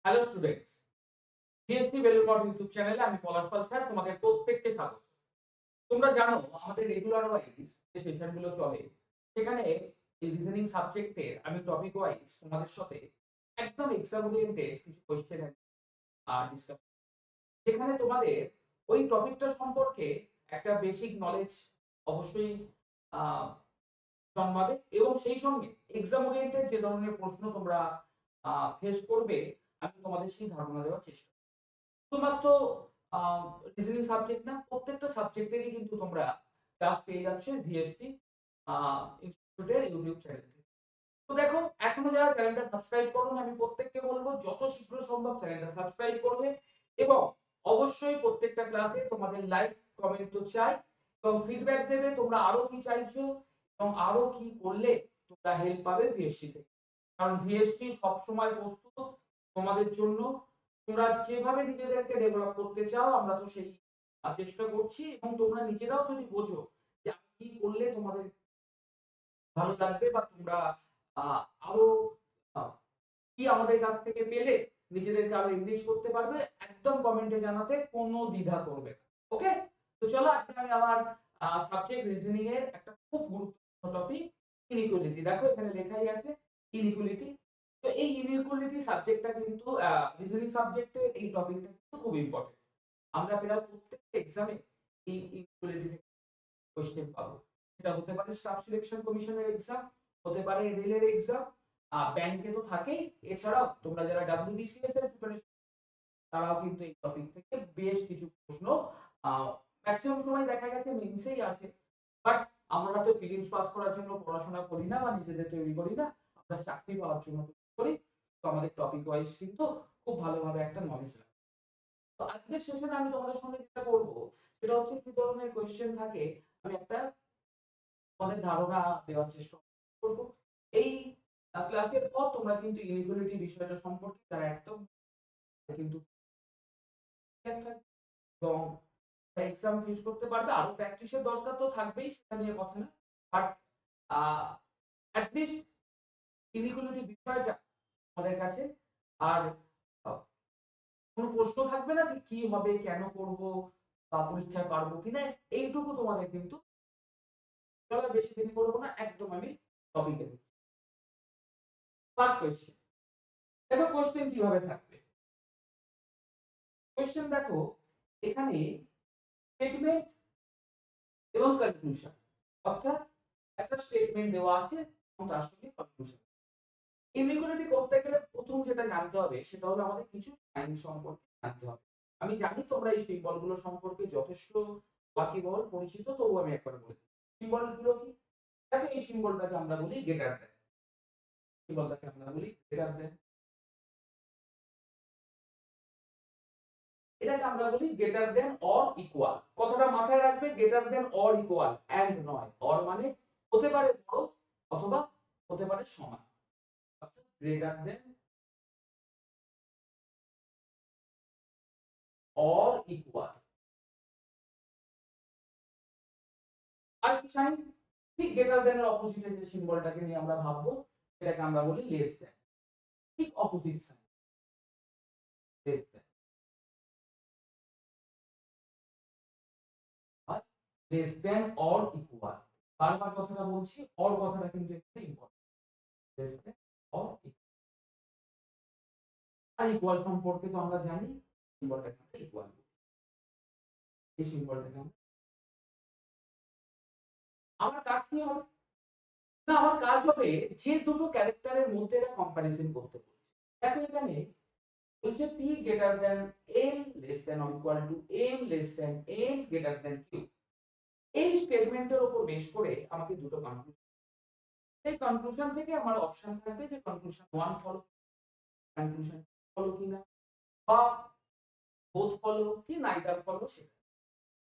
Hello students, BSc Belur Math YouTube চ্যানেলে আমি পলাশ পাল sir তোমাদের প্রত্যেককে স্বাগত। তোমরা জানো আমাদের রেগুলার ওয়াইজ যে সেশনগুলো চলে সেখানে এই রিজনিং সাবজেক্টের আমি টপিক ওয়াইজ তোমাদের সাথে একদম এক্সাম ওরিয়েন্টেড কিছু কোশ্চেন ডিসকাস, যেখানে তোমাদের ওই টপিকটা সম্পর্কে একটা বেসিক নলেজ অবশ্যই আহ, জন্মাবে এবং সেই সঙ্গে এক্সাম ওরিয়েন্টেড যে ধরনের প্রশ্ন তোমরা ফেস করবে আমি তোমাদের সেই ধারণা দেওয়ার চেষ্টা করব। শুধুমাত্র আ রিজনিং সাবজেক্ট না, প্রত্যেকটা সাবজেক্টেরই কিন্তু তোমরা ক্লাস পেয়ে যাচ্ছ ভিএসটি আ ইনস্টিটিউটের ইউটিউব চ্যানেল থেকে। তো দেখো, এখনো যারা চ্যানেলটা সাবস্ক্রাইব করোনি আমি প্রত্যেককে বলব যত শীঘ্র সম্ভব চ্যানেলটা সাবস্ক্রাইব করবে এবং অবশ্যই প্রত্যেকটা ক্লাসে তোমাদের লাইক, কমেন্ট তো চাই এবং ফিডব্যাক দেবে তোমরা আরো কি চাইছো এবং আরো কি করলে তোমরা হেল্প পাবে ভিএসটি থেকে। কারণ ভিএসটি সবসময় প্রস্তুত তোমাদের জন্য। তোমরা যেভাবে নিজেদেরকে ডেভেলপ করতে চাও আমরা তো সেই চেষ্টা করছি এবং তোমরা নিজেরাও যদি বোঝো যে আমি কি করলে তোমাদের ভালো লাগবে বা তোমরা আ আরো আ কি আমাদের কাছ থেকে পেলে নিজেদেরকে আরো এনরিচ করতে পারবে, একদম কমেন্টে জানাতে কোনো দ্বিধা করবে না। ওকে? তো চলো আজকে আমি আমার সাবজেক্ট রিজনিং এর একটা খুব গুরুত্বপূর্ণ টপিক ইনইকুয়ালিটি। দেখো এখানে লেখাই আছে ইনইকুয়ালিটি। তো এই ইনইকুয়ালিটি সাবজেক্টটা কিন্তু রিজনিং সাবজেক্টের এই টপিকটা কিন্তু খুব ইম্পোর্টেন্ট। আমরা প্রায় প্রত্যেকটা এক্সামে এই ইনইকুয়ালিটি থেকে কোয়েশ্চেন পাবো। সেটা হতে পারে স্টাফ সিলেকশন কমিশনের এক্সাম, হতে পারে রেলের এক্সাম, ব্যাংকে তো থাকেই। এছাড়াও তোমরা যারা WBCS এর প্রিপারেশন তারাও কিন্তু এই টপিক থেকে বেশ কিছু প্রশ্ন আ মেক্সিমাম সময় দেখা গেছে মেইনসেই আসে। বাট আমরা তো প্রিলিমস পাস করার জন্য পড়াশোনা করি না বা নিজেদের তৈরি করি না। আমরা চাকরি পাওয়ার জন্য তৈরি করি। তো আমাদের টপিক ওয়াইজ কিন্তু খুব ভালোভাবে একটা নলেজ রাখি। তো আজকের সেশনে আমি তোমাদের সঙ্গে যেটা করব সেটা হচ্ছে কি ধরনের কোয়েশ্চেন থাকে আমি একটা তোমাদের ধারণা দেওয়ার চেষ্টা করব। এই ক্লাসের পর তোমরা কিন্তু ইনইকুয়ালিটি বিষয়টা সম্পর্কে যারা একদম কিন্তু clear থাকবে এবং এক্সাম ফেস করতে পারবে। আরো প্র্যাকটিসের দরকার তো থাকবেই, সেটা নিয়ে কথা না। But a at least inequality বিষয়টা আমাদের কাছে আর আ কোন প্রশ্ন থাকবে না যে কি হবে, কেন করব বা পরীক্ষায় পারবো কিনা, এইটুকু তোমাদের কিন্তু চলো বেশি দেরি করব না। একদম আমি টপিকে ঢুকি। First question. দেখো কোয়েশ্চেন কিভাবে থাকবে। কোয়েশ্চেন দেখো এখানে স্টেটমেন্ট এবং কনক্লুশন, অর্থাৎ একটা স্টেটমেন্ট দেওয়া আছে এবং তার সঙ্গে কনক্লুশন। ইনইকুয়ালিটি করতে গেলে প্রথম যেটা জানতে হবে সেটা হলো আমাদের কিছু সাইন সম্পর্কে জানতে হবে। আমি জানি তোমরা এই সিম্বল গুলো সম্পর্কে যথেষ্ট ওয়াকিবহাল পরিচিত, তবুও আমি একবার বলি। সিম্বল গুলো কি? দেখো এই সিম্বলটাকে আমরা বলি গ্রেটার দ্যান। সিম্বলটাকে আমরা বলি গ্রেটার দ্যান। এটাকে আমরা বলি গ্রেটার দ্যান অর ইকুয়াল। কথাটা মাথায় রাখবে, greater than or equal, and নয়। অর মানে হতে পারে বড় অথবা হতে পারে সমান। অর্থাৎ গ্রেটার দ্যান অর ইকুয়াল। আর কি সাইন? ঠিক গ্রেটার দ্যান এর অপোজিটে যে সিম্বলটাকে নিয়ে আমরা ভাববো সেটাকে আমরা বলি লেস দ্যান। ঠিক অপোজিট সাইন, লেস দ্যান। আর লেস দ্যান অর ইকুয়াল। বারবার কথাটা বলছি, অর কথাটা কিন্তু এখানে important. Less than or equal. আর ইকুয়াল সম্পর্কে তো আমরা জানি, সিম্বলটাকে আমরা ইকুয়াল বলি। এই সিম্বলটাকে আমরা, আমার কাজ কি হবে? না, আমার কাজ হবে যে দুটো ক্যারেক্টারের মধ্যে একটা কম্পারিজন করতে বলছে। দেখো এখানে বলছে p greater than l less than or equal to m less than n greater than q। এই স্টেটমেন্টের উপর বেস করে আমাকে দুটো কনক্লুশন, সেই কনক্লুশন থেকে আমার অপশন থাকবে যে কনক্লুশন 1 ফলো, কনক্লুশন ফলো কিনা, বা বোথ ফলো কি নাইদার ফলো সেটা।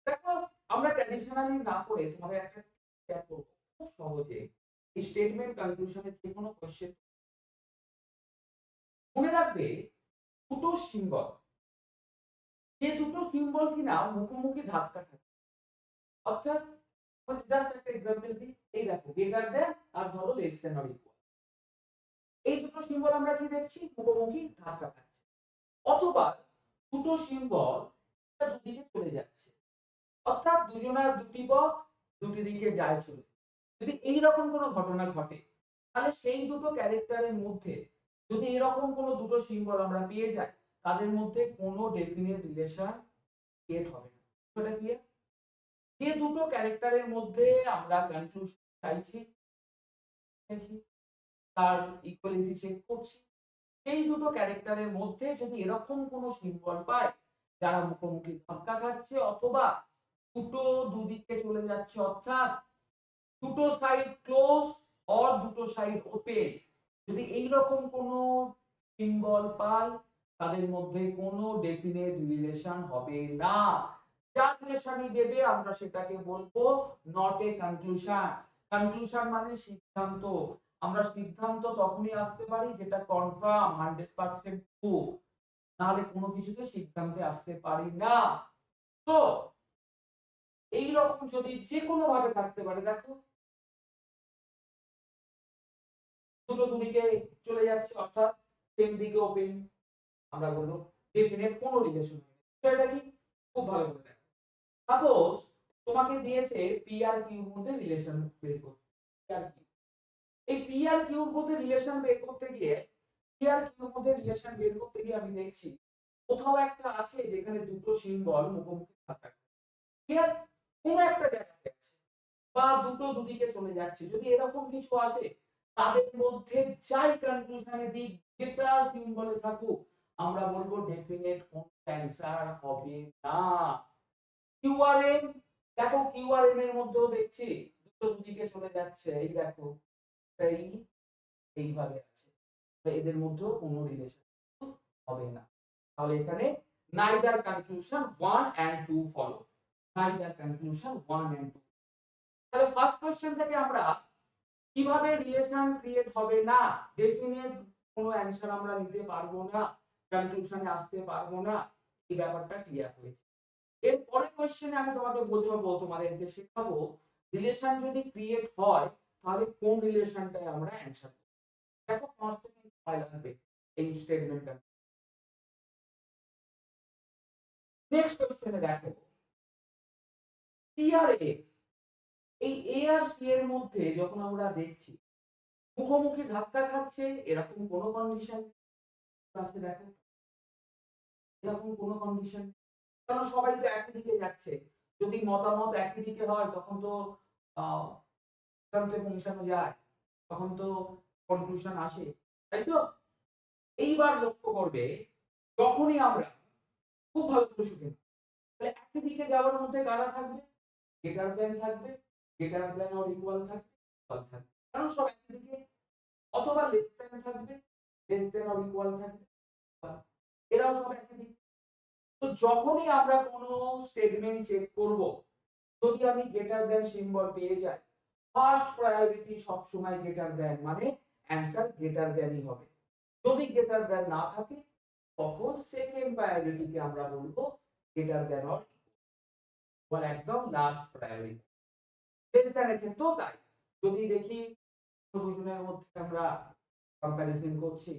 দেখো আমরা ট্র্যাডিশনালি না করে তোমাদের একটা শেয়ার করব খুব সহজে এই স্টেটমেন্ট কনক্লুশনের যে কোনো কোশ্চেন মনে রাখবে। দুটো সিম্বল, যে দুটো সিম্বল কিনা মুখোমুখি ধাক্কা থাকে, অর্থাৎ জাস্ট একটা এক্সাম্পল দিই। এই দেখো গ্রেটার দ্যান আর ধরো লেস দ্যান অর ইকুয়াল, এই দুটো সিম্বল আমরা কি দেখছি মুখোমুখি ধাক্কা খাচ্ছে। অথবা দুটো সিম্বল দুদিকে চলে যাচ্ছে, অর্থাৎ দুজনার দুটি পথ দুটি দিকে যায় চলে। যদি এইরকম কোনো ঘটনা ঘটে তাহলে সেই দুটো ক্যারেক্টারের মধ্যে যদি এরকম কোনো দুটো সিম্বল আমরা পেয়ে যাই তাদের মধ্যে কোনো ডেফিনিট রিলেশন ক্রিয়েট হবে না। সেটা কি? যে দুটো ক্যারেক্টারের মধ্যে আমরা কনক্লুশন চাইছি তার ইকুয়ালিটি চেক করছি, সেই দুটো ক্যারেক্টারের মধ্যে যদি এরকম কোনো সিম্বল পাই যারা মুখোমুখি ধাক্কা খাচ্ছে অথবা দুটো দুদিকে চলে যাচ্ছে, অর্থাৎ দুটো সাইড ক্লোজ অর দুটো সাইড ওপেন, যদি এইরকম কোনো সিম্বল পাই তাদের মধ্যে কোনো ডেফিনিট রিলেশন হবে না। যা রিলেশনই দেবে আমরা সেটাকে বলবো নট এ কনক্লুশন। কনক্লুশন মানে সিদ্ধান্ত। আমরা সিদ্ধান্ত তখনই আসতে পারি যেটা কনফার্ম 100% ট্রু, নাহলে কোনো কিছুতে সিদ্ধান্তে আসতে পারি না। তো এইরকম যদি যেকোনো ভাবে থাকতে পারে, দেখো দুটো দুদিকে চলে যাচ্ছে অর্থাৎ সেম দিকে ওপেন, আমরা বলবো ডেফিনিট কোনো রিলেশন নেই। বিষয়টা কি? খুব ভালো করে দেখো। সাপোজ তোমাকে দিয়েছে পি আর কিউর মধ্যে রিলেশন বের করতে। পি আর কিউ, এই পি আর কিউর মধ্যে রিলেশন বের করতে গিয়ে পি আর কিউর মধ্যে রিলেশন বের করতে গিয়ে আমি দেখছি কোথাও একটা আছে যেখানে দুটো সিম্বল মুখোমুখি থাকা, ক্লিয়ার? কোন একটা জায়গাতে আছে বা দুটো দুদিকে চলে যাচ্ছে, যদি এরকম কিছু আসে তাদের মধ্যে যাই কনক্লুশনে দিক যেটা সিম্বলে থাকুক আমরা বলবো ডেফিনেট কোন অ্যান্সার হবে না। কিউআরএম, দেখো কিউআরএম এর মধ্যেও দেখছি দুটো দুদিকে চলে যাচ্ছে, এই দেখো এই এইভাবে আছে, তো এদের মধ্যেও কোনো রিলেশন হবে না। তাহলে এখানে neither conclusion 1 and 2 follow, neither conclusion 1 and 2। তাহলে ফার্স্ট কোশ্চেন থেকে আমরা কিভাবে রিলেশন ক্রিয়েট হবে না, ডেফিনেট কোনো অ্যানসার আমরা নিতে পারবো না, কনক্লুশনে আসতে পারবো না, এই ব্যাপারটা ক্লিয়ার হয়েছে। এর পরের কোশ্চেনে আমি তোমাকে বোঝাবো, তোমাদেরকে শেখাবো রিলেশন যদি ক্রিয়েট হয় তাহলে কোন রিলেশনটায় আমরা অ্যানসার করব। দেখো 5 সেকেন্ড সময় লাগবে এই স্টেটমেন্টটা। নেক্সট কোশ্চেনে দেখো সি আর এ, এই এ আর সি এর মধ্যে যখন আমরা দেখছি মুখোমুখি ধাক্কা খাচ্ছে এরকম কোনো কন্ডিশন আছে? দেখো এরকম কোনো কন্ডিশন, কারণ সবাই তো একই দিকে যাচ্ছে, যদি মতামত একই দিকে হয় তখন তো আহ সিদ্ধান্তে পৌঁছানো যায়, তখন তো কনক্লুশন আসে, তাই তো? এইবার লক্ষ্য করবে যখনই আমরা খুব ভালো করে শুনে তাহলে একই দিকে যাওয়ার মধ্যে কারা থাকবে? গ্রেটার দ্যান থাকবে, গ্রেটার দ্যান অর ইকুয়াল থাকবে, ইকুয়াল থাকবে, কারণ সব একই দিকে, অথবা লেস দ্যান থাকবে, লেস দ্যান অর ইকুয়াল থাকবে, এরাও সব একই দিকে। তো যখনই আমরা কোনো স্টেটমেন্ট চেক করব যদি আমি গ্রেটার দ্যান সিম্বল পেয়ে যাই ফার্স্ট প্রায়োরিটি সবসময় গ্রেটার দ্যান, মানে অ্যান্সার গ্রেটার দ্যানই হবে। যদি গ্রেটার দ্যান না থাকে তখন সেকেন্ড প্রায়োরিটিকে আমরা বলবো গ্রেটার দ্যান অর ইকুয়াল, একদম লাস্ট প্রায়োরিটি। লেস দ্যানের ক্ষেত্রেও তাই, যদি দেখি দুজনের মধ্যে আমরা কম্পারিজন করছি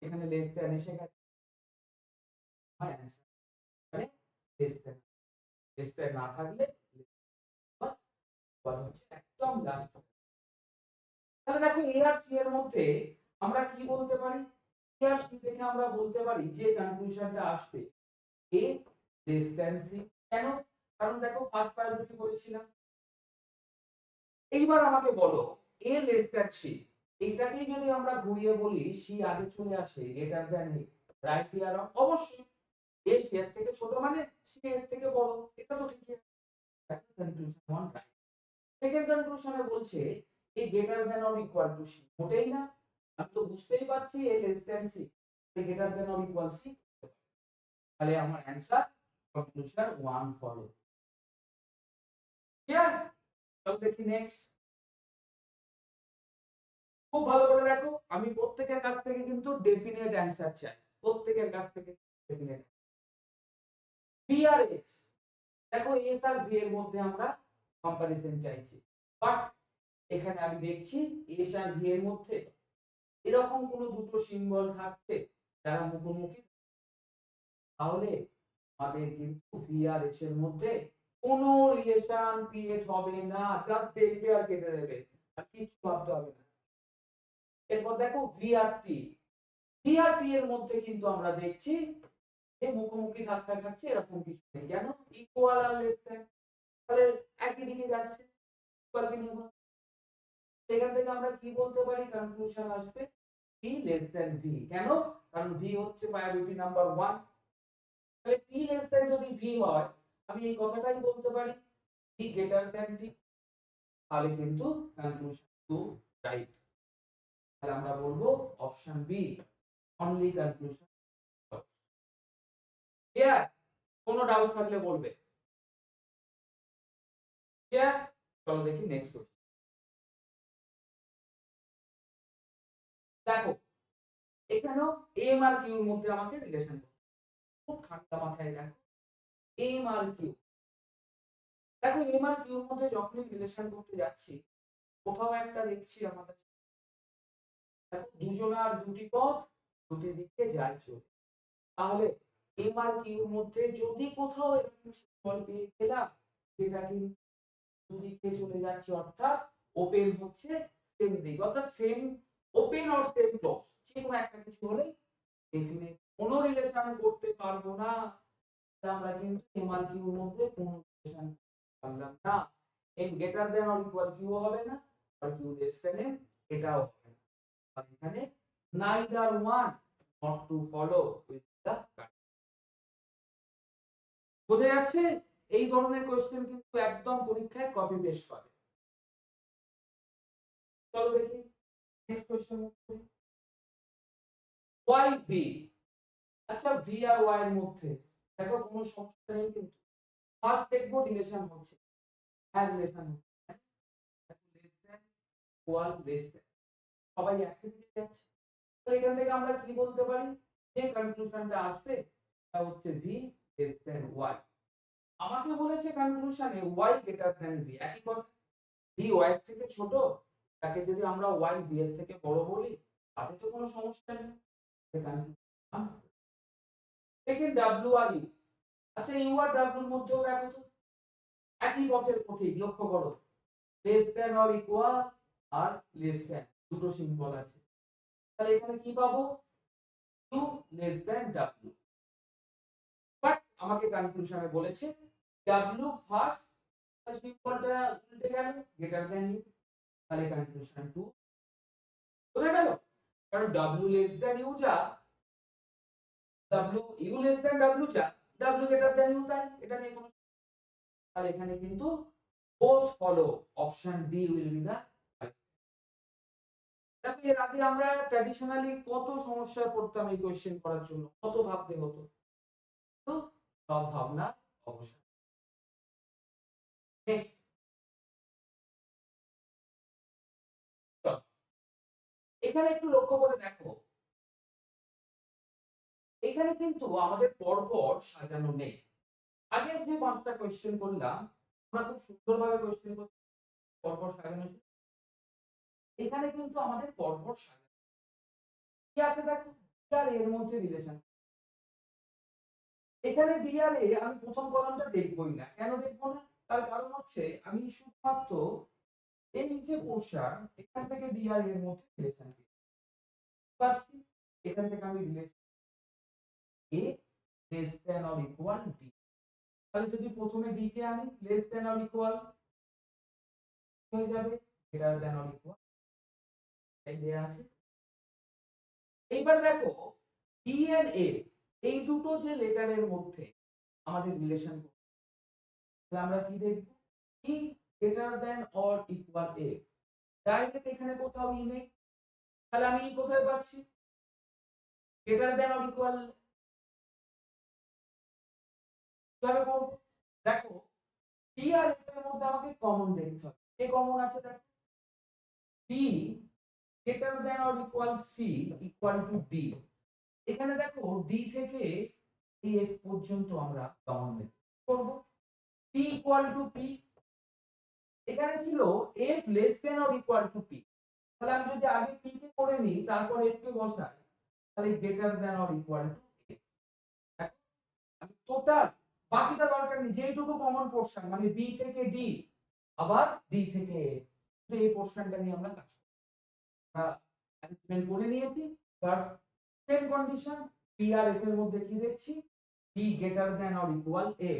এখানে লেস দ্যান এসে গেছে, হয় অ্যান্সার মানে লেস দ্যান, লেস দ্যান না থাকলে ইকুয়াল হচ্ছে একদম লাস্ট। তাহলে দেখো এ আর সি এর মধ্যে আমরা কি বলতে পারি? এ আর সি থেকে আমরা বলতে পারি যে কনক্লুশনটা আসবে এ লেস দ্যান সি। কেন? কারণ দেখো ফার্স্ট প্রায়োরিটি বলেছিলাম। এইবার আমাকে বলো এ লেস দ্যান সি, এইটাকেই যদি আমরা ঘুরিয়ে বলি সি আগে চলে আসে গ্রেটার দ্যান এ, রাইট ইয়ার অবশ্যই এ সি এর থেকে ছোট মানে সি এর থেকে বড়, এটা তো ঠিকই আছে। দেখো কনক্লুশন ওয়ান রাইট। সেকেন্ড কনক্লুশনে বলছে A greater than or equal to C, মোটেই না, আমি তো বুঝতেই পারছি A less than C, A greater than or equal C, তাহলে আমার answer conclusion one follow. Clear? চলো দেখি নেক্সট। খুব ভালো করে দেখো আমি প্রত্যেকের কাছ থেকে কিন্তু ডেফিনিট অ্যানসার চাই, প্রত্যেকের কাছ থেকে ডেফিনিট। বি আর এস, দেখো এস আর ভি এর মধ্যে আমরা কম্পারিজন চাইছি, বাট এখানে আমি দেখছি এস আর ভি এর মধ্যে এরকম কোন দুটো সিম্বল থাকছে যারা মুখোমুখি, তাহলে আমাদের কিন্তু ভি আর এস এর মধ্যে কোনো রিলেশন ক্রিয়েট হবে না, জাস্ট দেখবে আর কেটে দেবে, আর কিচ্ছু ভাবতে হবে না। এরপর দেখো ভি আর টি, ভি আর টি এর মধ্যে কিন্তু আমরা দেখছি যে মুখোমুখি ধাক্কা খাচ্ছে এরকম কিছু নেই, কেন ইকুয়াল আর লেস দেন, তাহলে একই দিকে যাচ্ছে, ইকুয়াল কে নিয়ে কোনো, এখান থেকে আমরা কি বলতে পারি, কনক্লুশন আসবে টি লেস দেন ভি, কেন, কারণ ভি হচ্ছে প্রায়োরিটি নাম্বার 1, তাহলে টি লেস দেন যদি ভি হয় আমি এই কথাটাই বলতে পারি টি গ্রেটার দেন টি, তাহলে কিন্তু কনক্লুশন টু রাইট, তাহলে আমরা বলবো option b only conclusion. Clear, কোনো ডাউট থাকলে বলবে। ক্লিয়ার, চলো দেখি নেক্সট কোশ্চেন। দেখো এখানেও এম আর কিউর মধ্যে আমাকে রিলেশন করতে, খুব ঠান্ডা মাথায় দেখো এম আর কিউ, দেখো এম আর কিউর মধ্যে যখনই রিলেশন করতে যাচ্ছি কোথাও একটা দেখছি আমাদের, দেখো দুজনার দুটি পথ দুটি দিকে যায় চলে, তাহলে এম আর কিউর মধ্যে যদি কোথাও এরকম সিম্বল পেয়ে গেলাম যেটা কিন্তু দুদিকে চলে যাচ্ছে, অর্থাৎ ওপেন হচ্ছে সেম দিক, অর্থাৎ same open or same close, যে কোনো একটা কিছু হলে ডেফিনেট কোনো রিলেশন করতে পারবো না, আমরা কিন্তু এম আর কিউর মধ্যে কোনো রিলেশন পারলাম না, m greater than or equal q হবে না আর কিউ লেস দেন এম এটাও হবে না, আর এখানে neither one not to follow with the guide। বোঝা যাচ্ছে, এই ধরনের কোশ্চেন কিন্তু একদম পরীক্ষায় কপি পেস্ট পাবে। চলো দেখি নেক্সট কোশ্চেন করি, ওয়াই ভি, আচ্ছা ভি আর ওয়াই এর মধ্যে দেখো কোনো সমস্যা নেই, কিন্তু ফার্স্ট দেখবো রিলেশন হচ্ছে, হ্যাঁ রিলেশন হচ্ছে, less than one less than, সবাই একই দিকে যাচ্ছে, তো এখান থেকে আমরা কি বলতে পারি, যে কনক্লুশনটা আসবে তা হচ্ছে ভি লেস দেন ওয়াই, আমাকে বলেছে কনক্লুশনে ওয়াই গ্রেটার দেন ভি, একই কথা, ভি ওয়াই এর থেকে ছোট, তাকে যদি আমরা ওয়াই ভি এর থেকে বড় বলি তাতে তো কোনো সমস্যা নেই, সেকেন্ড ডাব্লিউ আর ইউ, আচ্ছা ইউ আর ডাব্লিউ এর মধ্যেও দেখো তো একই পথের পথিক, লক্ষ্য করো লেস দেন অর ইকুয়াল আর লেস দেন দুটো সিম্বল আছে, তাহলে এখানে কি পাবো U less than W, but আমাকে কনক্লুশনে বলেছে ডাব্লিউ ফার্স্ট সিম্বলটা উল্টে গেল গ্রেটার দেন ইউ, তাহলে কনক্লুশন 2 বোঝা গেল, কারণ ডাব্লিউ লেস দেন ইউ যা, W U less than W যা, ডাব্লিউ গ্রেটার দেন ইউ তাই, এটা নিয়ে কোনো, তাহলে এখানে কিন্তু both follow, option B will be the right। দেখো এর আগে আমরা ট্র্যাডিশনালি কত সমস্যায় পড়তাম এই কোশ্চেন করার জন্য, কত ভাবতে হতো, তো সব ভাবনা অবসান। নেক্সট এখানে একটু লক্ষ্য করে দেখো, এখানে কিন্তু আমাদের পরপর সাজানো নেই, আগে যে পাঁচটা কোশ্চেন করলাম আমরা খুব সুন্দরভাবে কোশ্চেন করতে পরপর সাজানো ছিল, এখানে কিন্তু আমাদের পরপর সাজানো কি আছে, দেখো আর এর মধ্যে রিলেশন, এখানে বি আর এ আমি প্রথম কলামটা দেখবই না, কেন দেখবো না, তার কারণ হচ্ছে আমি শুধুমাত্র এই যে পোর্শন এখান থেকে ডি আর এর মধ্যে রিলেশন পাচ্ছি, এখান থেকে আমি relation A less than or equal D, তাহলে যদি প্রথমে ডি কে আনি লেস দেন অর ইকুয়াল হয়ে যাবে গ্রেটার দেন অর ইকুয়াল, এই দেয়া আছে। এইবার দেখো ই এন্ড এ এই দুটো যে লেটারের মধ্যে আমাদের রিলেশন, তাহলে আমরা কি দেখব, E greater than or equal A, direct এখানে কোথাও ই নেই, তাহলে আমি ই কোথায় পাচ্ছি, গ্রেটার দেন অর ইকুয়াল, কিভাবে করব, দেখো ডি আর এফ এর মধ্যে আমাকে কমন দেখতে হবে, কে কমন আছে দেখো, b greater than or equal c equal to d, এখানে দেখো ডি থেকে এই এফ পর্যন্ত আমরা কমন বের করব, পি ইকুয়াল টু পি, এখানে ছিল F less than or equal two P, তাহলে আমি যদি আগে পি কে করে নিই তারপর এফ কে বসাই, তাহলে greater than or equal two F, total, বাকিটা দরকার নেই, যেইটুকু কমন পোর্শন মানে বি থেকে ডি আবার ডি থেকে এ, এই পোর্শনটা নিয়ে আমরা কাজ করি। অ্যারেঞ্জমেন্ট করে নিয়েছি, বাট সেম কন্ডিশন, বি আর এফ এর মধ্যে কি দেখছি, b greater than or equal a,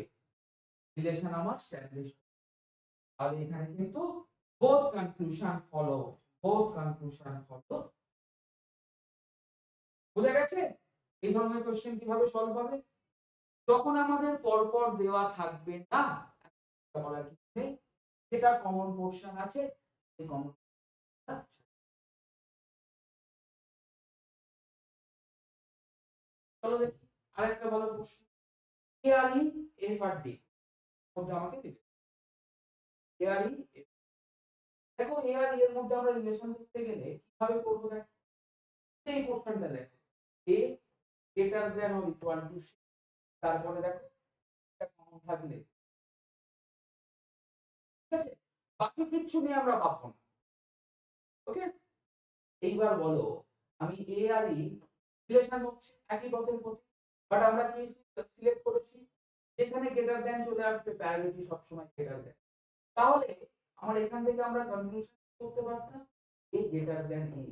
relation আমার স্ট্যাবলিশ। তাহলে এখানে কিন্তু both conclusion follow, both conclusion follow। বুঝা গেছে এই ধরনের কোশ্চেন কিভাবে সলভ হবে? যখন আমাদের পরপর দেওয়া থাকবে না, করার কিছু নেই, যেটা কমন পোর্শন আছে এই কমন। চলো দেখি আরেকটা ভালো প্রশ্ন, এ আর ই এফ আর ডি মধ্যে আমাকে দিবে, এ আর ই, দেখো এ আর ই এর মধ্যে আমরা রিলেশন করতে গেলে কিভাবে করব, দেখো এই পোর্শনটা দেখো, A greater than or equal to C, তারপরে দেখো এটা কমন থাকলে, ঠিক আছে, বাকি কিচ্ছু নিয়ে আমরা ভাববো না। ওকে, এইবার বলো, আমি এ আর ই রিলেশন হচ্ছে একই পথের প্রতি, বাট আমরা কি সিলেক্ট করেছি, যেখানে গ্রেটার দ্যান চলে আসবে প্রায়োরিটি সবসময় গ্রেটার দ্যান, তাহলে আমার এখান থেকে আমরা কনক্লুশন করতে পারতাম এ গ্রেটার দ্যান ই,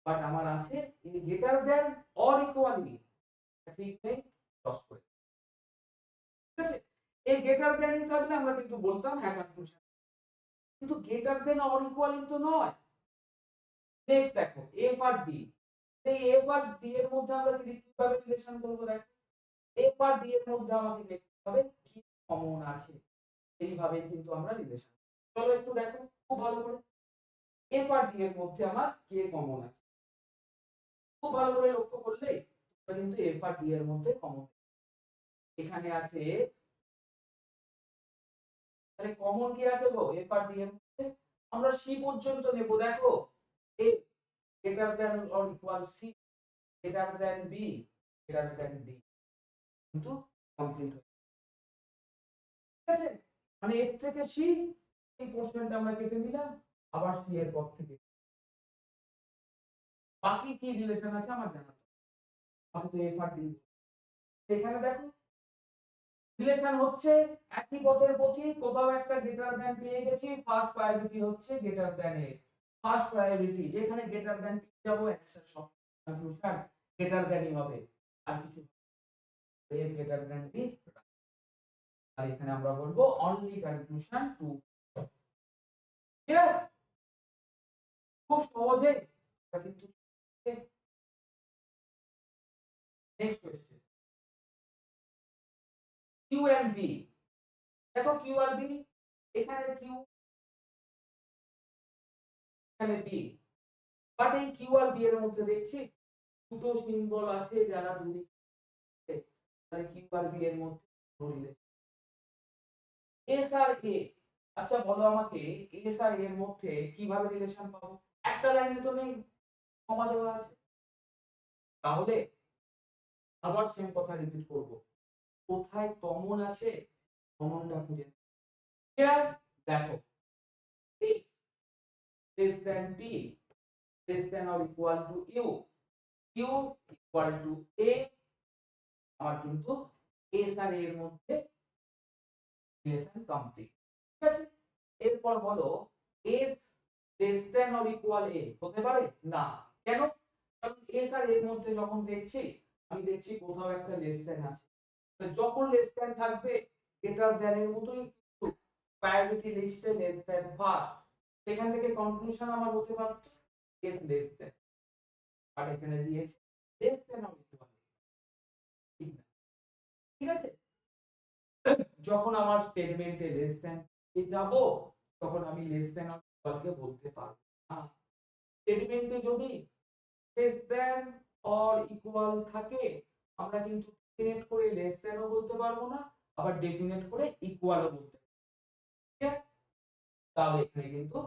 বাট আমার আছে এ গ্রেটার দ্যান অর ইকুয়াল ই, ঠিক নেই, ক্রস করে, ঠিক আছে, এই গ্রেটার দ্যান ই থাকলে আমরা কিন্তু বলতাম হ্যাঁ কনক্লুশন, কিন্তু গ্রেটার দ্যান অর ইকুয়াল ই তো নয়। নেক্সট দেখো এফ আর ডি, এই এফ আর ডি এর মধ্যে আমরা কিভাবে রিলেশন করব, দেখো এফ আর ডি এর মধ্যে আমাকে দেখতে হবে কি কমন আছে, সেইভাবে কিন্তু আমরা রিলেশন। চলো একটু দেখো খুব ভালো করে, এফ আর ডি এর মধ্যে আমার কে কমন আছে, খুব ভালো করে লক্ষ্য করলে তোমরা কিন্তু এফ আর ডি এর মধ্যে কমন, এখানে আছে, তাহলে কমন কি আছে গো এফ আর ডি এর মধ্যে, আমরা সি পর্যন্ত নেব, দেখো A greater than or equal C, greater than B, greater than D, কিন্তু কমপ্লিট হয়ে, ঠিক আছে, মানে এফ থেকে সি, এই পোর্শনটা আমরা কেটে নিলাম, আবার সি এর পর থেকে বাকি কি রিলেশন আছে আমার জানা, আমি তো এফ আর ডি, এখানে দেখো রিলেশন হচ্ছে একই পথের প্রতি, কোথাও একটা গ্রেটার দ্যান পেয়ে গেছি, ফার্স্ট প্রায়োরিটি হচ্ছে greater than a, first priority যেখানে গ্রেটার দ্যান পেয়ে যাব অ্যাকশন সব কনক্লুশন গ্রেটার দ্যানই হবে, আর কিছু এ গ্রেটার দ্যান বি, আর এখানে আমরা বলবো অনলি কনক্লুশন টু, ক্লিয়ার, খুব সহজে কিন্তু। Next question, q and b, দেখো কিউ আর বি, এখানে কিউ এখানে বি, বাট এই কিউ আর বি এর মধ্যে দেখছি দুটো সিম্বল আছে যারা দুদিকে, তাহলে কিউ আর বি এর মধ্যে রিলেশন, এস আর এ, আচ্ছা বলো আমাকে এস আর এর মধ্যে কিভাবে রিলেশন পাবো, একটা লাইনে তো নেই, কমা দেওয়া আছে, তাহলে আবার সেম কথা রিপিট করব, কোথায় কমন আছে কমনটা খুঁজে, ক্লিয়ার, দেখো x less than t less than or equal to u, q equal to a, আমার কিন্তু s আর a এর মধ্যে রিলেশন কমপ্লিট, ঠিক আছে, এরপর বলো s less than or equal a হতে পারে না, কেন, কারণ s আর a এর মধ্যে যখন দেখছি আমি দেখছি কোথাও একটা লেস দ্যান আছে, তো যখন লেস দ্যান থাকবে গ্রেটার দ্যান এর মতোই কিন্তু প্রায়োরিটি লিস্টে লেস দ্যান ফার্স্ট, সেখান থেকে কনক্লুশন আমার হতে পারত s লেস দ্যান, আর এখানে দিয়েছে লেস দ্যান অর ইকুয়াল, ঠিক না, ঠিক আছে, যখন আমার স্টেটমেন্টে লেস দ্যান এ যাব তখন আমি লেস দ্যান অর ইকুয়াল কে বলতে পারবো না, স্টেটমেন্টে যদি লেস দ্যান অর ইকুয়াল থাকে আমরা কিন্তু ডেফিনেট করে লেস দ্যানও বলতে পারবো না, আবার ডেফিনেট করে ইকুয়ালও বলতে পারবো, ঠিক আছে, তাহলে এখানে কিন্তু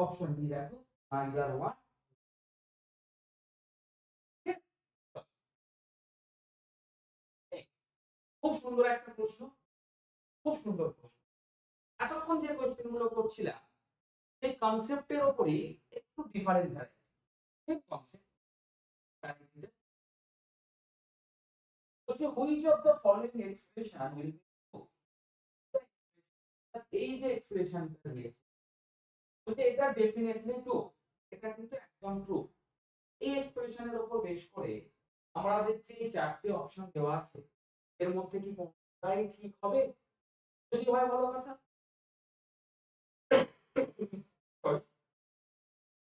অপশন বি দেখো আইদার ওয়ান, খুব সুন্দর একটা প্রশ্ন, খুব সুন্দর প্রশ্ন, এতক্ষণ যে কোশ্চেন গুলো করছিলাম সেই কনসেপ্টের উপরই একটু ডিফারেন্ট ভ্যারাইটি, ঠিক কনসেপ্ট বলছে which of the following expression will be true. এই যে এক্সপ্রেশনটা দিয়েছে বলছে এটা ডেফিনেটলি ট্রু, এটা কিন্তু একদম ট্রু। এই এক্সপ্রেশনের উপর বেস করে আমাদের যে চারটি অপশন দেওয়া আছে এর মধ্যে কি কোনটাই ঠিক হবে? যদি হয় ভালো কথা,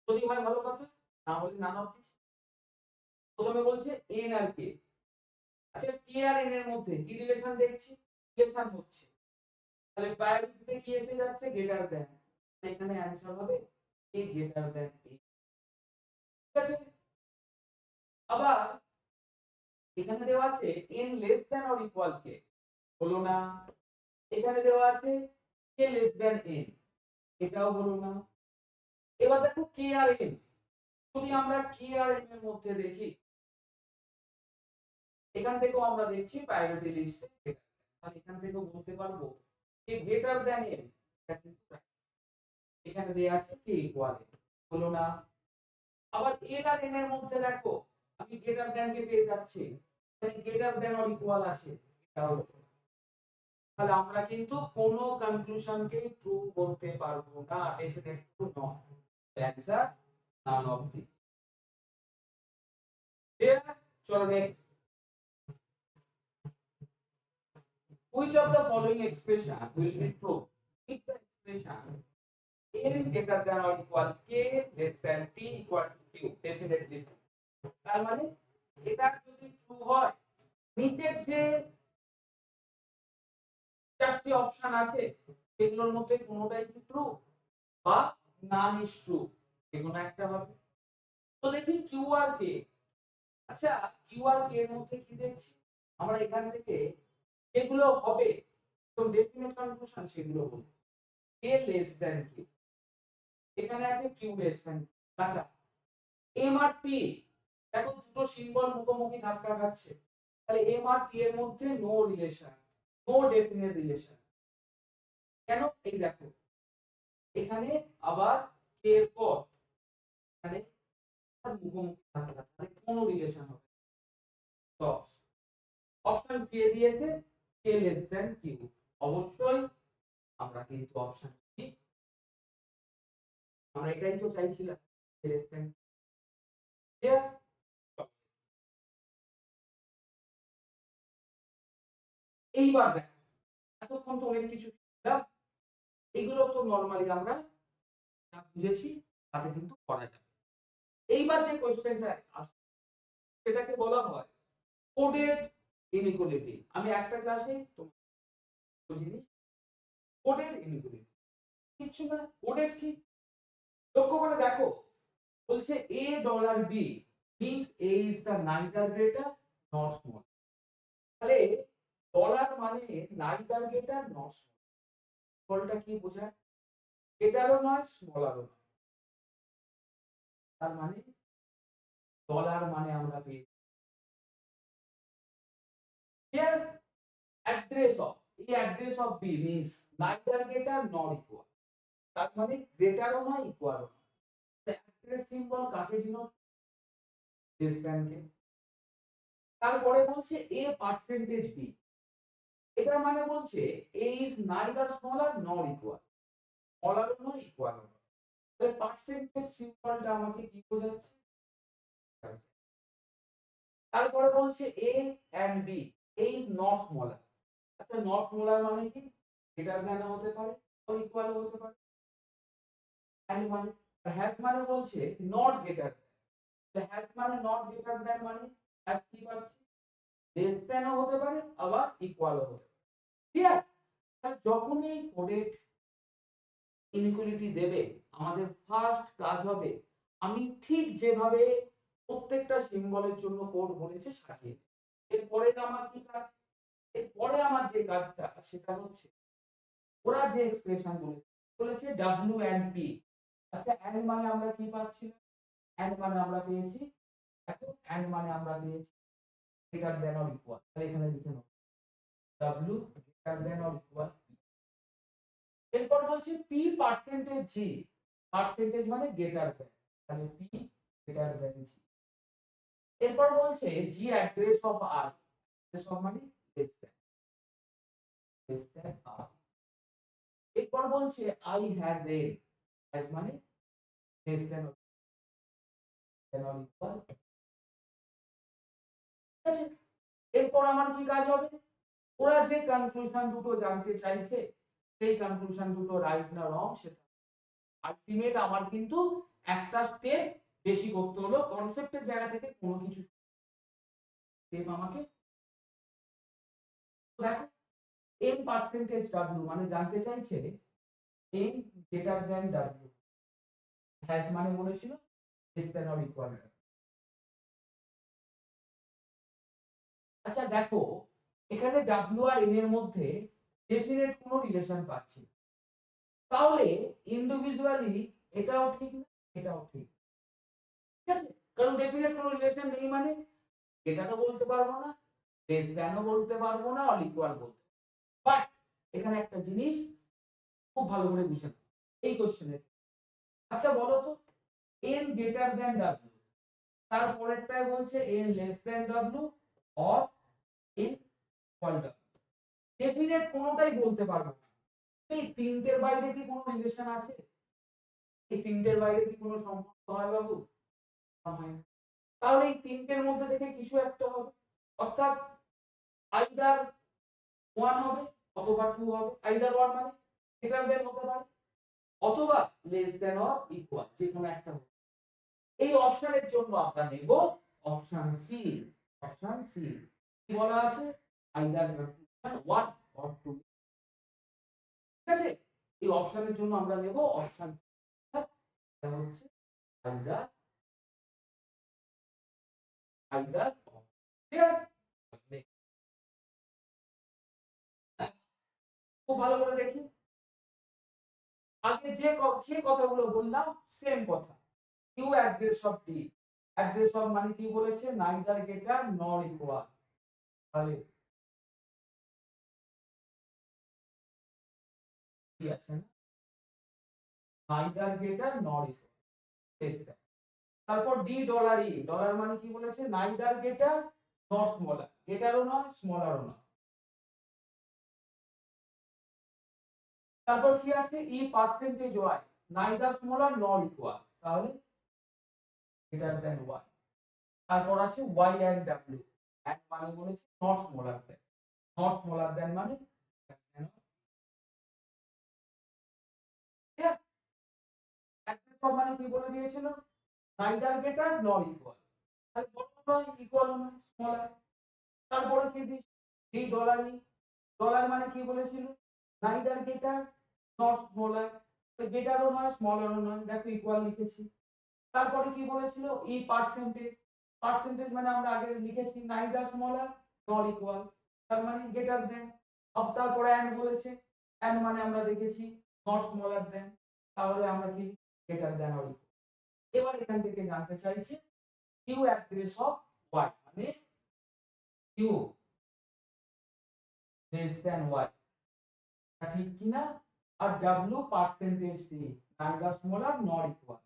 যদি হয় ভালো কথা, না হলে নান অফ দিস। প্রথমে বলছে এন আর কে, আচ্ছা কে আর এন এর মধ্যে কি রিলেশন দেখছি? রিলেশন হচ্ছে, তাহলে প্রায়োরিটিতে কি এসে যাচ্ছে? Greater than. এখানে অ্যানসার হবে এ গ্রেটার দ্যান এ। ঠিক আছে, আবার এখানে দেওয়া আছে n less than or equal K, হলো না। এখানে দেওয়া আছে কে লেস দ্যান n, এটাও হলো না। এবার দেখো কে আর এন, যদি আমরা কে আর এন এর মধ্যে দেখি, এখান থেকেও আমরা দেখছি প্রায়োরিটি লিস্টে, তাহলে এখান থেকেও বলতে পারবো কে গ্রেটার দ্যান এন, এটা কিন্তু right। এখানে দেওয়া আছে কে ইকুয়াল এন, হলো না। আবার এন আর এন এর মধ্যে দেখো আমি গ্রেটার দ্যান কে পেয়ে যাচ্ছি, এখানে গ্রেটার দ্যান অর ইকুয়াল আছে, এটাও হলো। তাহলে আমরা কিন্তু কোনো কনক্লুশনকে প্রুভ করতে পারবো না, definite true not. Answer none of the. চলো next, which of the following expression will be true if the expression n greater than or equal k less than t equal to q? Definitely true। তার মানে এটা যদি true হয়, নিচের যে চারটি option আছে সেগুলোর মধ্যে কোনোটাই কি ট্রু বা নান ইজ ট্রু, যেকোনো একটা হবে। তো দেখি কিউ আর কে, আচ্ছা কিউ আর কে এর মধ্যে কি দেখছি আমরা, এখান থেকে যেগুলো হবে তো ডেফিনেট কনক্লুশন সেগুলো বলি। কে লেস দ্যান কিউ, এখানে আছে কিউ লেস দ্যান কাটা। এম আর টি, দেখো দুটো সিম্বল মুখোমুখি ধাক্কা খাচ্ছে, তাহলে এম আর টি এর মধ্যে no relation, no definite relation. কেন? এই দেখো এখানে আবার কে এর পর এখানে মুখোমুখি ধাক্কা, তাহলে কোনো রিলেশন হবে না। অপশন সি এ দিয়েছে কে লেস দ্যান কিউ, অবশ্যই আমরা কিন্তু অপশন সি, আমরা এটাই তো চাইছিলাম, কে লেস দ্যান। এইবার দেখো এতক্ষণ তো অনেক কিছু শিখলাম, এগুলো তো নরমালি আমরা যা বুঝেছি তাতে কিন্তু করা যাবে। এইবার যে কোশ্চেনটা আসছে সেটাকে বলা হয় কোডেড ইনইকুয়ালিটি। আমি একটা ক্লাসে তোমাকে জিনিস কোডেড ইনইকুয়ালিটি কিচ্ছু না, কোডেড কি লক্ষ্য করে দেখো, বলছে a dollar b means a is the neither greater nor small। তাহলে ডলার মানে neither greater nor small, স্মলটা কি বোঝায়? গ্রেটারও নয় স্মলারও নয়। তার মানে ডলার মানে আমরা পেয়েছি here address of, এই address of b means neither greater nor equal, তার মানে গ্রেটারও নয় ইকুয়ালও নয়। অ্যাড্রেস সিম্বল কাকে ডিনোট? লেস দ্যান কে। তারপরে বলছে a পার্সেন্টেজ b, এটা মানে বলছে a is neither smaller nor equal, স্মলারও নয় ইকুয়ালও নয়। তাহলে পার্সেন্টেজ সিম্বলটা আমাকে কি বোঝাচ্ছে? তারপরে বলছে a and b, a is not smaller, আচ্ছা নট স্মলার মানে কি? গ্রেটার দ্যান হতে পারে অর ইকুয়াল হতে পারে। and মানে হ্যাজ মানে বলছে নট গ্রেটার, হ্যাজ মানে নট গ্রেটার দ্যান মানে হ্যাজ কি পাচ্ছি? লেস দ্যানও হতে পারে আবার ইকুয়ালও হতে পারে। ঠিক আছে, তাহলে যখনই কোডেড ইনইকুয়ালিটি দেবে আমাদের ফার্স্ট কাজ হবে আমি ঠিক যেভাবে প্রত্যেকটা সিম্বলের জন্য কোড বলেছে সাজিয়ে দেব। এরপরে আমার কি কাজ? এরপরে আমার যে কাজটা সেটা হচ্ছে ওরা যে এক্সপ্রেশন বলেছে w and p, আচ্ছা and মানে আমরা কি পাচ্ছি? and মানে আমরা পেয়েছি, দেখো and মানে আমরা পেয়েছি গ্রেটার দ্যান অর ইকুয়াল, তাহলে এখানে লিখে নাও w greater than or equal. এরপর বলছি p পার্সেন্টেজ g, পার্সেন্টেজ মানে গ্রেটার দ্যান, তাহলে p গ্রেটার দ্যান g। এরপর বলছে g অ্যাড্রেস অফ i, সব মানে লেস দ্যান আর। এরপর বলছে আই হ্যাজ এ, হ্যাজ মানে লেস দ্যান অর ইকুয়াল। ঠিক আছে, এরপর আমার কি কাজ হবে, ওরা যে কনক্লুশন দুটো জানতে চাইছে সেই কনক্লুশন দুটো রাইট না রং সেটা আলটিমেট আমার কিন্তু একটা স্টেপ বেশি করতে হলো, কনসেপ্টের জায়গা থেকে কোনো কিছু স্টেপ আমাকে। দেখো n পার্সেন্টেজ w মানে জানতে চাইছে n greater than w, has মানে বলেছিল লেস দ্যান অর ইকুয়াল। আচ্ছা দেখো এখানে w আর n এর মধ্যে ডেফিনেট কোনো রিলেশন পাচ্ছি না। তাহলে ইন্ডিভিজুয়ালি এটাও ঠিক না এটাও ঠিক, ঠিক আছে, কারণ ডেফিনেট কোনো রিলেশন নেই মানে এটা তো বলতে পারবো না, লেস দ্যানও বলতে পারবো না, অল ইকুয়াল বলতে। বাট এখানে একটা জিনিস খুব ভালো করে বুঝে নাও এই কোশ্চেনে। আচ্ছা বলো তো n গ্রেটার দ্যান w, তারপরেরটায় বলছে n less than w or n equal w, definite কোনোটাই বলতে পারবো না। এই তিনটের বাইরে কি কোনো রিলেশন আছে, এই তিনটের বাইরে কি কোনো সম্পর্ক হয় বাবু, হয় না। তাহলে এই তিনটের মধ্যে থেকে কিছু একটা হবে, অর্থাৎ আইদার 1 হবে অথবা 2 হবে, আইদার 1 মানে গ্রেটার দ্যান হতে পারে অথবা লেস দ্যান অর ইকুয়াল, যে কোনো একটা হবে। এই অপশনের জন্য আমরা নেব অপশন সি। অপশন সি কি বলা আছে, আইদার 1 অর 2, ঠিক আছে, এই অপশনের জন্য আমরা নেব অপশন সি, এটা হচ্ছে আইদার, আইদার, ঠিক আছে। খুব ভালো করে দেখি, আগে যে কথাগুলো বললাম সেম কথা, q address of d, address of মানে কি বলেছে, নাইদার গ্রেটার নর ইকুয়াল, তাহলে কি আছে না, নাইদার গ্রেটার নর ইকুয়াল। তারপর ডি ডলার ই, ডলার মানে কি বলেছে, নাইদার গ্রেটার নর স্মলার, গ্রেটারও নয় স্মলারও নয়। তারপর কি আছে, ই percentage Y, neither smaller nor equal, তাহলে গ্রেটার দ্যান ওয়াই। তারপর আছে ওয়াই এন্ড ডাব্লিউ, এন্ড মানে বলেছে not smaller than, not smaller than মানে মানে কি বলে দিয়েছিল, নাইদার গ্রেটার নর ইকুয়াল, তাহলে বড় নয় ইকুয়াল নয় স্মলার। তারপরে কি this, D dollar E, dollar মানে কি বলেছিল, নাইদার গ্রেটার নট স্মলার, গ্রেটারও নয় স্মলারও নয়, দেখো ইকুয়াল লিখেছি। তারপরে কি বলেছিল, ই পার্সেন্টেজ, পার্সেন্টেজ মানে আমরা আগে লিখেছি নাইদার স্মলার নর ইকুয়াল, তার মানে গ্রেটার দেন। তারপরে এন্ড বলেছে, এন্ড মানে আমরা দেখেছি নট স্মলার দেন, তাহলে আমরা কি গ্রেটার দেন অর ইকুয়াল। এবার এখান থেকে জানতে চাইছে কিউ অ্যাড্রেস অফ ওয়াই, মানে কিউ লেস দেন ওয়াই, ঠিক কিনা, আর W percentage D, neither smaller nor equal.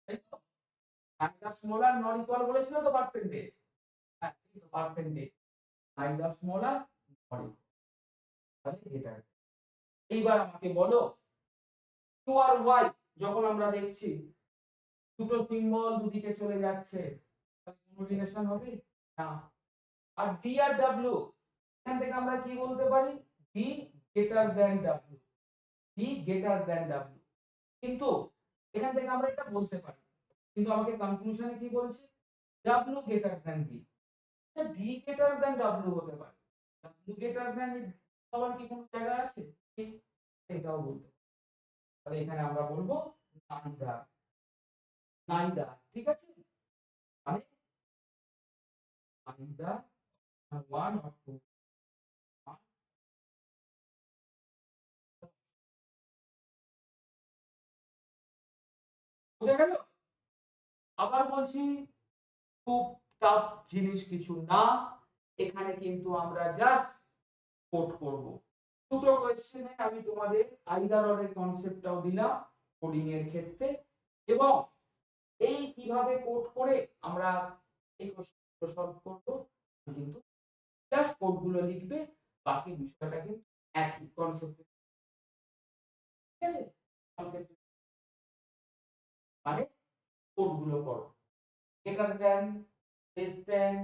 তাই তো, নাইদার স্মলার নর ইকুয়াল বলেছিল তো পার্সেন্টেজ, হ্যাঁ এই তো percentage, neither smaller nor equal, তাহলে গ্রেটার। এইবার আমাকে বলো কিউ আর ওয়াই যখন আমরা দেখছি দুটো সিম্বল দুদিকে চলে যাচ্ছে, তাহলে কোনো রিলেশন হবে না। আর ডি আর ডাব্লিউ, এখান থেকে আমরা কি বলতে পারি, D greater than W, D greater than W, কিন্তু এখান থেকে আমরা এটা বলতে পারি, কিন্তু আমাকে কনক্লুশনে কি বলছে, ডাব্লিউ গ্রেটার দ্যান ডি। আচ্ছা ডি গ্রেটার দ্যান ডাব্লিউ হতে পারে, ডাব্লিউ গ্রেটার দ্যান হওয়ার কি কোনো জায়গা আছে, এটাও বলতে পারি। তাহলে এখানে আমরা বলবো নাইদার, নাইদার, ঠিক আছে, মানে নাইদার 1 or 2, বুঝা গেল। আবার বলছি খুব টাফ জিনিস কিছু না, এখানে কিন্তু আমরা জাস্ট কোড করব। দুটো কোশ্চেনে আমি তোমাদের আইদার অর এর কনসেপ্টটাও দিলাম কোডিং এর ক্ষেত্রে, এবং এই কিভাবে কোড করে আমরা এই কোশ্চেনগুলো সলভ করব কিন্তু জাস্ট কোডগুলো লিখবে, বাকি বিষয়টা কিন্তু একই কনসেপ্ট। ঠিক আছে? কনসেপ্ট মানে কোডগুলো করো। Greater than, less than,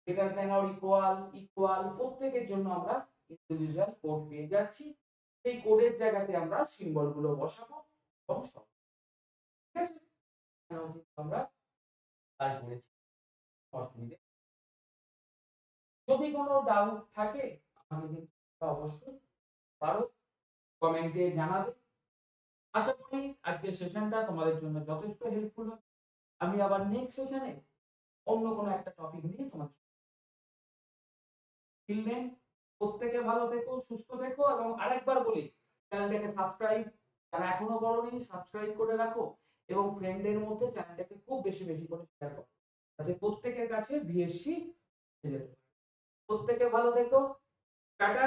greater than or equal, equal প্রত্যেকের জন্য আমরা ইন্ডিভিজুয়াল কোড পেয়ে যাচ্ছি। সেই কোডের জায়গাতে আমরা সিম্বল গুলো বসাবো এবং সব। ঠিক আছে? এখানেও কিন্তু আমরা তাই করেছি। অসুবিধে যদি কোনো ডাউট থাকে আমাকে কিন্তু অবশ্যই পারো কমেন্টে জানাবে। আশা করি আজকের সেশনটা তোমাদের জন্য যথেষ্ট হেল্পফুল হবে। আমি আবার নেক্সট সেশনে অন্য কোনো একটা টপিক নিয়ে তোমাদের till then প্রত্যেকে ভালো থেকো, সুস্থ থেকো এবং আরেকবার বলি চ্যানেলটাকে সাবস্ক্রাইব যারা এখনো করোনি সাবস্ক্রাইব করে রাখো এবং ফ্রেন্ডদের মধ্যে চ্যানেলটাকে খুব বেশি বেশি করে শেয়ার করো। যাতে প্রত্যেকের কাছে ভিএসসি পৌঁছে যেতে পারে। প্রত্যেকে ভালো থেকো। টাটা।